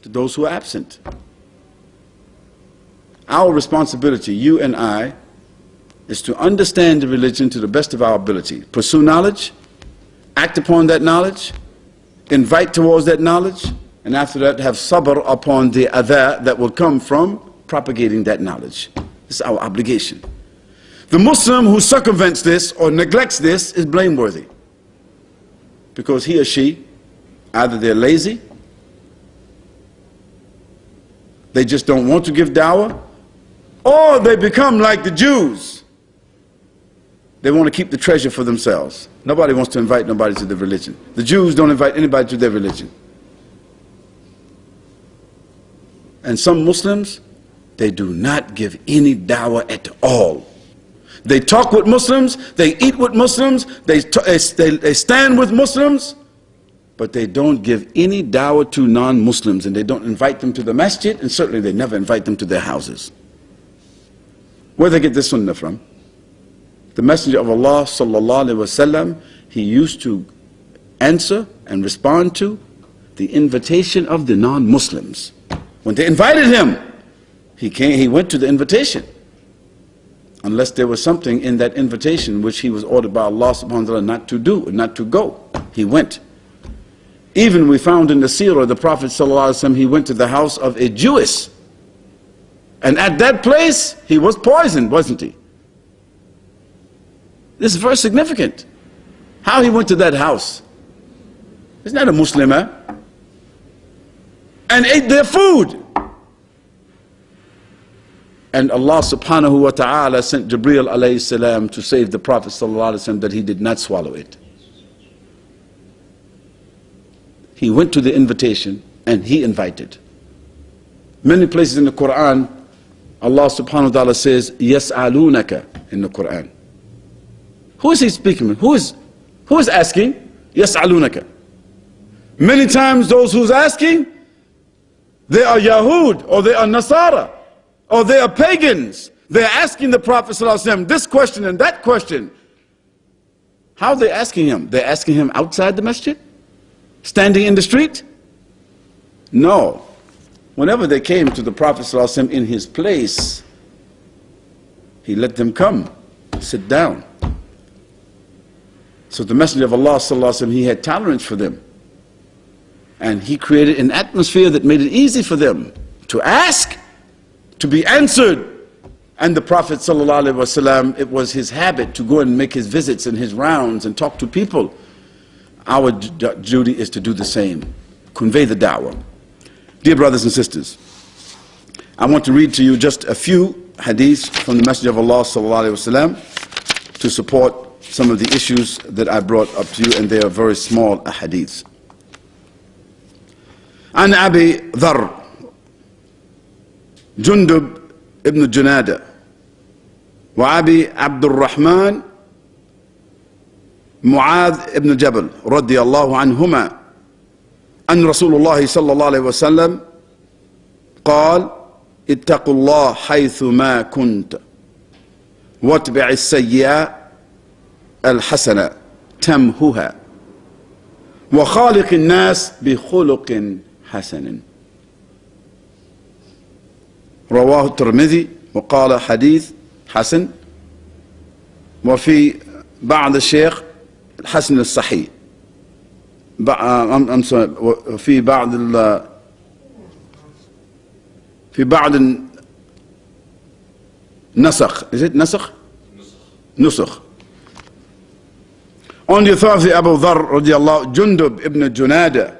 To those who are absent." Our responsibility, you and I, is to understand the religion to the best of our ability. Pursue knowledge, act upon that knowledge, invite towards that knowledge, and after that have sabr upon the adha that will come from propagating that knowledge. This is our obligation. The Muslim who circumvents this or neglects this is blameworthy, because he or she, either they're lazy, they just don't want to give dawah, or they become like the Jews. They want to keep the treasure for themselves. Nobody wants to invite nobody to their religion. The Jews don't invite anybody to their religion. And some Muslims, they do not give any dawah at all. They talk with Muslims, they eat with Muslims, they stand with Muslims, but they don't give any dawah to non-Muslims, and they don't invite them to the masjid, and certainly they never invite them to their houses. Where do they get this sunnah from? The Messenger of Allah sallallahu alaihi wasallam, he used to answer and respond to the invitation of the non-Muslims. When they invited him, he went to the invitation. Unless there was something in that invitation which he was ordered by Allah subhanahu wa ta'ala not to do, not to go. He went. Even we found in the seerah, the Prophet sallallahu alaihi wasallam, he went to the house of a Jewess. And at that place, he was poisoned, wasn't he? This is very significant. How he went to that house. He's not a Muslim, and ate their food. And Allah subhanahu wa ta'ala sent Jibreel alayhi salam to save the Prophet sallallahu alaihi wasallam, that he did not swallow it. He went to the invitation and he invited. Many places in the Quran, Allah subhanahu wa ta'ala says, yas'alunaka in the Quran. Who is he speaking with? Who is asking? Yas'alunaka. Many times those who's asking, they are Yahud, or they are Nasara, or they are pagans. They're asking the Prophet ﷺ this question and that question. How are they asking him? They're asking him outside the masjid? Standing in the street? No. Whenever they came to the Prophet ﷺ in his place, he let them come, sit down. So the Messenger of Allah ﷺ, he had tolerance for them. And he created an atmosphere that made it easy for them to ask, to be answered. And the Prophet ﷺ, it was his habit to go and make his visits and his rounds and talk to people. Our duty is to do the same, convey the da'wah. Dear brothers and sisters, I want to read to you just a few hadiths from the Messenger of Allah ﷺ to support some of the issues that I brought up to you, and they are very small hadiths. عن أبي ذر جندب ابن جنادة وأبي عبد الرحمن معاذ ابن جبل رضي الله عنهما أن رسول الله صلى الله عليه وسلم قال اتقوا الله حيث ما كنت واتبع السيئة الحسنة تمهها وخالق الناس بخلق حسن. رواه الترمذي وقال حديث حسن، وفي بعض الشيخ الحسن الصحيح، في بعض النسخ. Is it نسخ؟ نسخ. On the authority of Abu Dharr radiallahu, Jundub ibn Junada,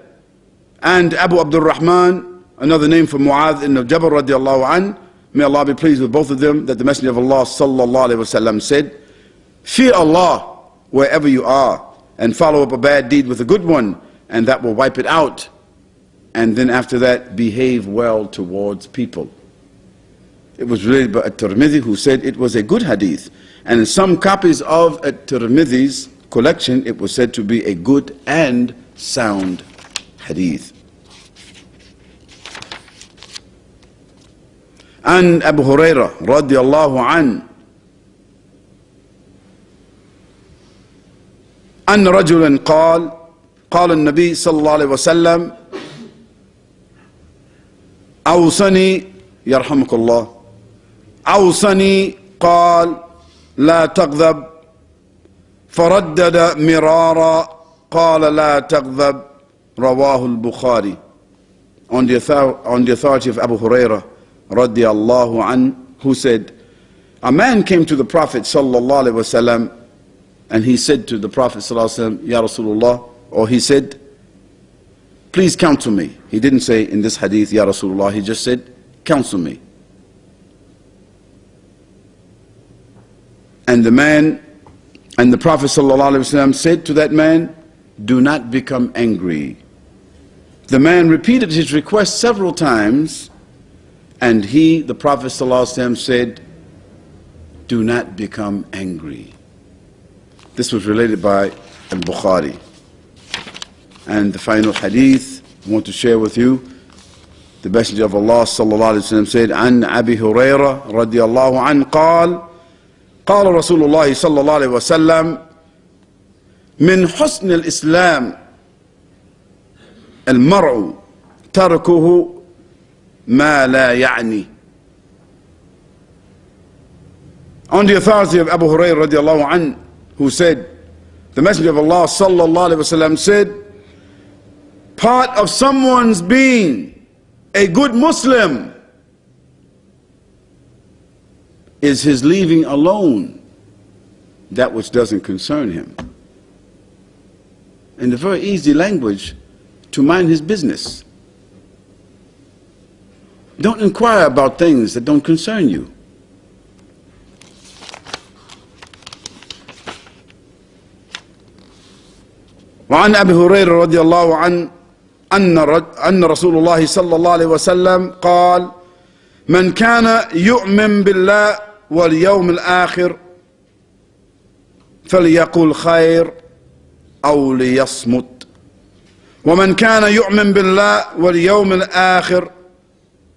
and Abu Abdul Rahman, another name for Mu'adh ibn Jabal radiallahu an, may Allah be pleased with both of them, that the Messenger of Allah sallallahu alayhi wasallam said, fear Allah wherever you are, and follow up a bad deed with a good one, and that will wipe it out. And then after that, behave well towards people. It was related by At-Tirmidhi, who said it was a good hadith. And in some copies of At-Tirmidhi's collection, it was said to be a good and sound hadith. And Abu Hurairah radiallahu an, أن رجلا قال النبي صلى الله عليه وسلم أوصني يرحمك الله أوصني قال لا تغضب فردد مرارا قال لا تغضب رواه البخاري. On the authority of Abu Hurairah radiallahu an, who said, A man came to the Prophet sallallahu alaihi wasallam, and he said to the Prophet sallallahu alaihi wasallam, Ya Rasulullah, or he said, please counsel me. He didn't say in this hadith, Ya Rasulullah, he just said, counsel me. And the man, and the Prophet sallallahu alaihi wasallam said to that man, do not become angry. The man repeated his request several times, and he, the Prophet sallallahu alaihi wasallam, said, do not become angry. This was related by Al-Bukhari. And the final hadith I want to share with you, the Messenger of Allah sallallahu alaihi wasallam said, عن أبي هريرة رضي الله عنه قال قال رسول الله صلى الله عليه وسلم من حسن الإسلام المرء تركه ما لا يعني. On the authority of Abu Hurairah radiallahu anhu, who said, the Messenger of Allah sallallahu alaihi wasallam said, part of someone's being a good Muslim is his leaving alone that which doesn't concern him. In the very easy language, to mind his business. Don't inquire about things that don't concern you. وعن أبي هريرة رضي الله عنه أن رسول الله صلى الله عليه وسلم قال من كان يؤمن بالله واليوم الآخر فليقل خير أو ليصمت ومن كان يؤمن بالله واليوم الآخر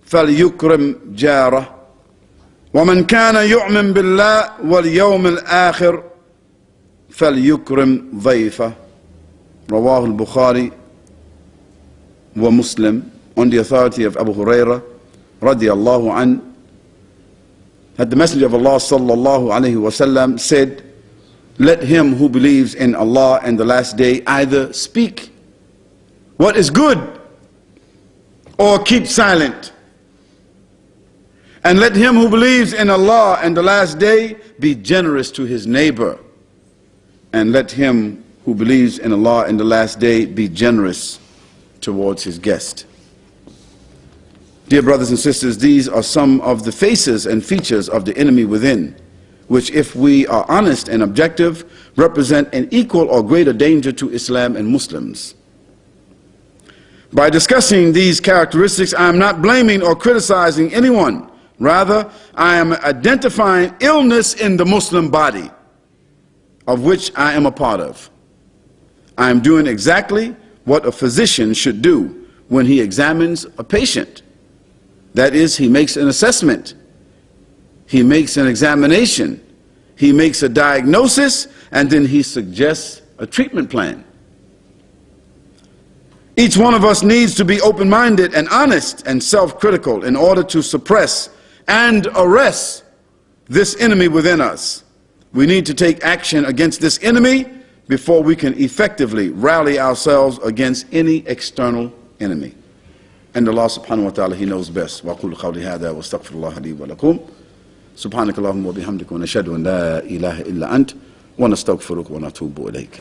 فليكرم جاره ومن كان يؤمن بالله واليوم الآخر فليكرم ضيفه. رواه البخاري ومسلم. On the authority of Abu Hurairah radiallahu anhu, that the Messenger of Allah sallallahu alayhi wasallam said, let him who believes in Allah and the last day either speak what is good or keep silent. And let him who believes in Allah and the last day be generous to his neighbor. And let him who believes in Allah and the last day be generous towards his guest. Dear brothers and sisters, these are some of the faces and features of the enemy within, which, if we are honest and objective, represent an equal or greater danger to Islam and Muslims. By discussing these characteristics, I am not blaming or criticizing anyone. Rather, I am identifying illness in the Muslim body, of which I am a part of. I am doing exactly what a physician should do when he examines a patient. That is, he makes an assessment, he makes an examination, he makes a diagnosis, and then he suggests a treatment plan. Each one of us needs to be open-minded and honest and self-critical in order to suppress and arrest this enemy within us. We need to take action against this enemy before we can effectively rally ourselves against any external enemy. And Allah subhanahu wa ta'ala, He knows best. وَأَقُولُ قَوْلِي هَذَا وَأَسْتَغْفِرُ اللَّهَ لِي وَلَكُمْ سُبْحَانَكَ اللَّهُمَّ وَبِحَمْدِكَ وَنَشْهَدُ أَن لَا إِلَهَ إِلَّا أَنْتَ وَنَسْتَغْفِرُكَ وَنَتُوبُ إِلَيْكَ.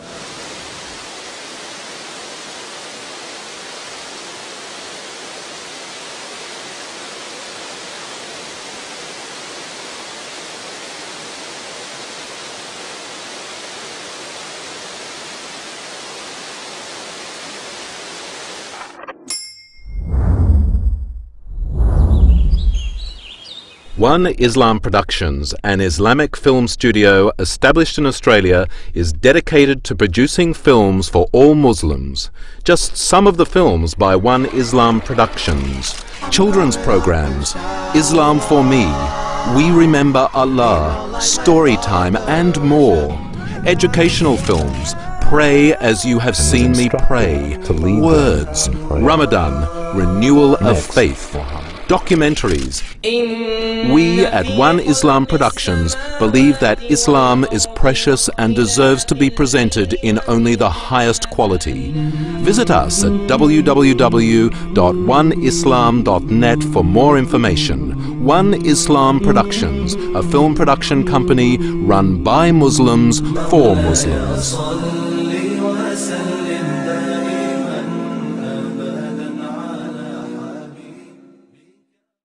One Islam Productions, an Islamic film studio established in Australia, is dedicated to producing films for all Muslims. Just some of the films by One Islam Productions: children's programs, Islam for Me, We Remember Allah, Storytime, and more. Educational films, Pray as You Have Seen Me Pray, Words, Ramadan, Renewal of Faith. Documentaries. We at One Islam Productions believe that Islam is precious and deserves to be presented in only the highest quality. Visit us at www.oneislam.net for more information. One Islam Productions, a film production company run by Muslims for Muslims.